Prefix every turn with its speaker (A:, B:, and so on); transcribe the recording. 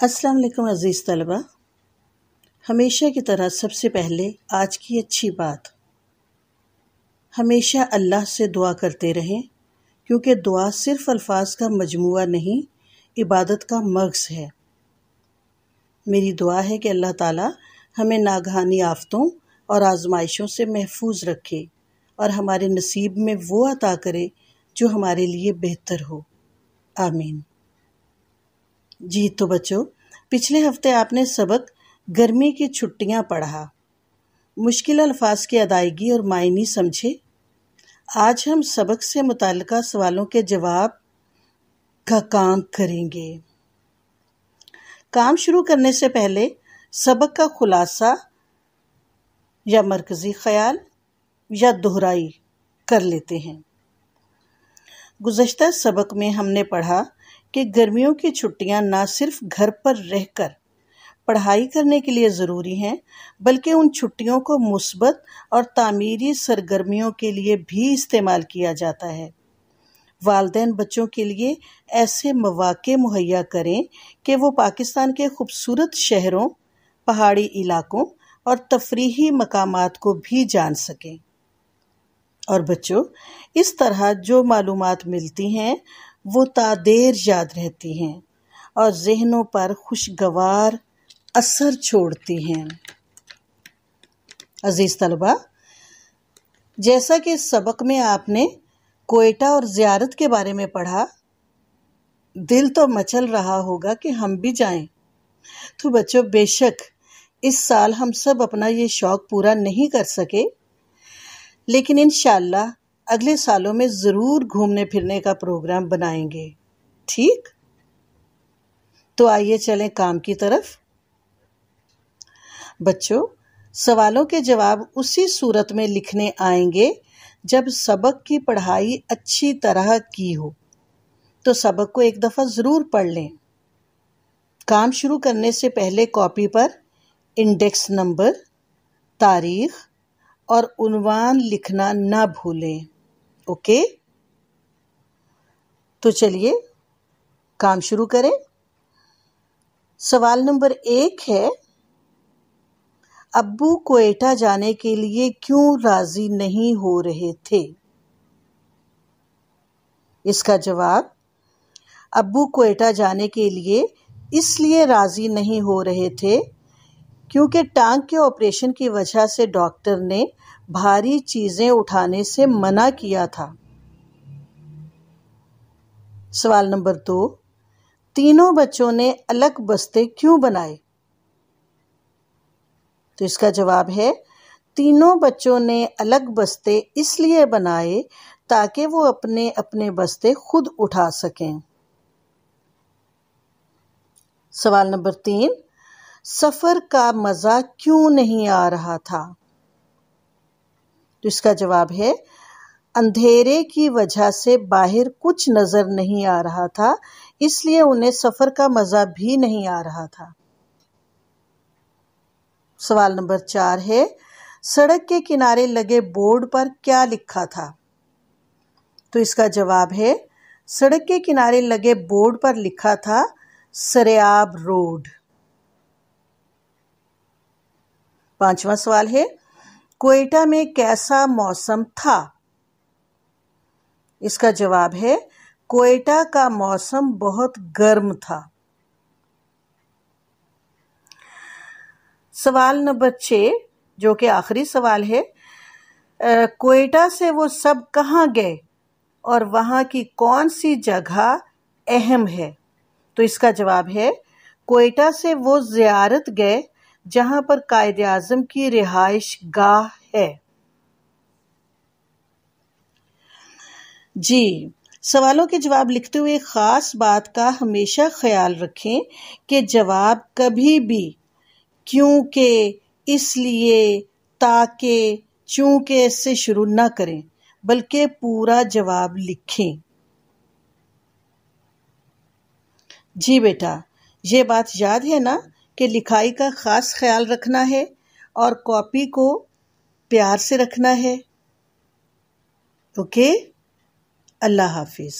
A: अस्सलाम वालेकुम अज़ीज़ तलबा। हमेशा की तरह सबसे पहले आज की अच्छी बात, हमेशा अल्लाह से दुआ करते रहें, क्योंकि दुआ सिर्फ़ अल्फाज का मजमुआ नहीं, इबादत का मग़ज़ है। मेरी दुआ है कि अल्लाह ताला हमें नागहानी आफ़तों और आज़माइशों से महफूज रखे और हमारे नसीब में वो अता करे जो हमारे लिए बेहतर हो। आमीन। जी तो बच्चों, पिछले हफ्ते आपने सबक गर्मी की छुट्टियां पढ़ा, मुश्किल अल्फाज की अदायगी और मायनी समझे। आज हम सबक से मुताल्लिका सवालों के जवाब का काम करेंगे। काम शुरू करने से पहले सबक का खुलासा या मरकज़ी ख्याल या दोहराई कर लेते हैं। गुज़श्ता सबक में हमने पढ़ा कि गर्मियों की छुट्टियां ना सिर्फ घर पर रहकर पढ़ाई करने के लिए ज़रूरी हैं, बल्कि उन छुट्टियों को मुस्बत और तामीरी सरगर्मियों के लिए भी इस्तेमाल किया जाता है। वालिदैन बच्चों के लिए ऐसे मौक़े मुहैया करें कि वो पाकिस्तान के खूबसूरत शहरों, पहाड़ी इलाकों और तफरीही मकामात को भी जान सकें। और बच्चों, इस तरह जो मालूमात मिलती हैं वो तादेर याद रहती हैं और ज़हनों पर खुशगवार असर छोड़ती हैं। अज़ीज़ तलबा, जैसा कि इस सबक में आपने कोयटा और ज़ियारत के बारे में पढ़ा, दिल तो मचल रहा होगा कि हम भी जाएं। तो बच्चों, बेशक इस साल हम सब अपना ये शौक़ पूरा नहीं कर सके, लेकिन इंशाअल्लाह अगले सालों में ज़रूर घूमने फिरने का प्रोग्राम बनाएंगे। ठीक? तो आइए चलें काम की तरफ। बच्चों, सवालों के जवाब उसी सूरत में लिखने आएंगे जब सबक की पढ़ाई अच्छी तरह की हो। तो सबक को एक दफ़ा ज़रूर पढ़ लें। काम शुरू करने से पहले कॉपी पर इंडेक्स नंबर, तारीख और उन्वान लिखना ना भूलें। ओके? तो चलिए काम शुरू करें। सवाल नंबर 1 है, अब्बू कोयटा जाने के लिए क्यों राजी नहीं हो रहे थे? इसका जवाब, अब्बू कोयटा जाने के लिए इसलिए राजी नहीं हो रहे थे क्योंकि टांग के ऑपरेशन की वजह से डॉक्टर ने भारी चीजें उठाने से मना किया था। सवाल नंबर 2, तीनों बच्चों ने अलग बस्ते क्यों बनाए? तो इसका जवाब है, तीनों बच्चों ने अलग बस्ते इसलिए बनाए ताकि वो अपने अपने बस्ते खुद उठा सकें। सवाल नंबर 3, सफर का मजा क्यों नहीं आ रहा था? तो इसका जवाब है, अंधेरे की वजह से बाहर कुछ नजर नहीं आ रहा था, इसलिए उन्हें सफर का मजा भी नहीं आ रहा था। सवाल नंबर 4 है, सड़क के किनारे लगे बोर्ड पर क्या लिखा था? तो इसका जवाब है, सड़क के किनारे लगे बोर्ड पर लिखा था सरेआब रोड। 5वां सवाल है, कोयटा में कैसा मौसम था? इसका जवाब है, कोयटा का मौसम बहुत गर्म था। सवाल नंबर 6, जो कि आखिरी सवाल है, कोयटा से वो सब कहाँ गए और वहाँ की कौन सी जगह अहम है? तो इसका जवाब है, कोयटा से वो ज़ियारत गए जहाँ पर कायदे आज़म की रिहाइश गाह है। जी, सवालों के जवाब लिखते हुए ख़ास बात का हमेशा ख्याल रखें कि जवाब कभी भी क्योंकि, इसलिए, ताकि, चूंकि से शुरू ना करें, बल्कि पूरा जवाब लिखें। जी बेटा, ये बात याद है ना कि लिखाई का खास ख्याल रखना है और कॉपी को प्यार से रखना है। ओके? अल्लाह हाफिज।